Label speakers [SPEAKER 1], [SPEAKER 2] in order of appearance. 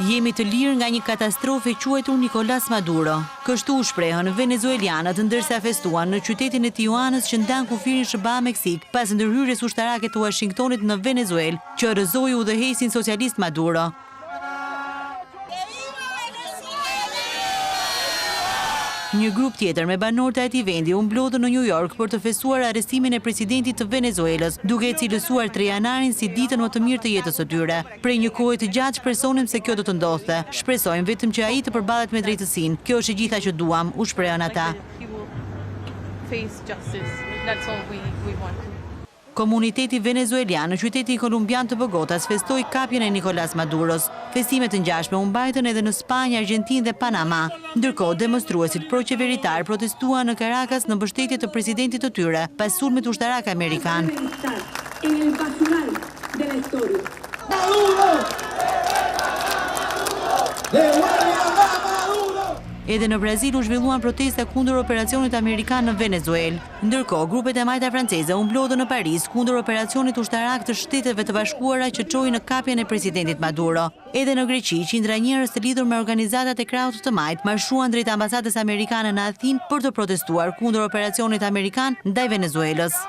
[SPEAKER 1] Jemi të lirë nga një katastrofe quajtur Nicolás Maduro. Kështu u shprehën venezuelianët ndërsa festuan në qytetin e Tijuanës që ndan kufirin SBA-Meksik pas ndërhyrjes ushtarake të Washingtonit në Venezuelë, që rrëzoi udhëheqësin socialist Maduro. Një grup tjetër me banorë të atij vendi u mblodhën në New York për të festuar arrestimin e presidentit të Venezuelës, duke e cilësuar 3 janarin si ditën më të mirë të jetës së tyre. Prej një kohe të gjatë shpresonim se kjo do të ndodhte. Shpresojmë vetëm që ai të përballet me drejtësinë. Kjo është e gjitha që duam, u shprehën ata. Komuniteti venezuelian në qytetin kolumbian të Bogotas festoi kapjen e Nicolás Maduros. Festimet të ngjashme u mbajtën edhe në Spanjë, Argjentinë dhe Panama. Ndërkohë, demonstruesit pro-qeveritar protestuan në Caracas në mbështetje të presidentit të tyre pas sulmit ushtarak amerikan. Edhe në Brazil u zhvilluan protesta kundër operacionit amerikan në Venezuelë. Ndërkohë, grupet e majta franceze u mblodhën në Paris kundër operacionit ushtarak të Shteteve të Bashkuara që çoi në kapjen e presidentit Maduro. Edhe në Greqi, qindra njerëz të lidhur me organizatat e krahut të majt marshuan drejt ambasadës amerikane në Athinë për të protestuar kundër operacionit amerikan ndaj Venezuelës.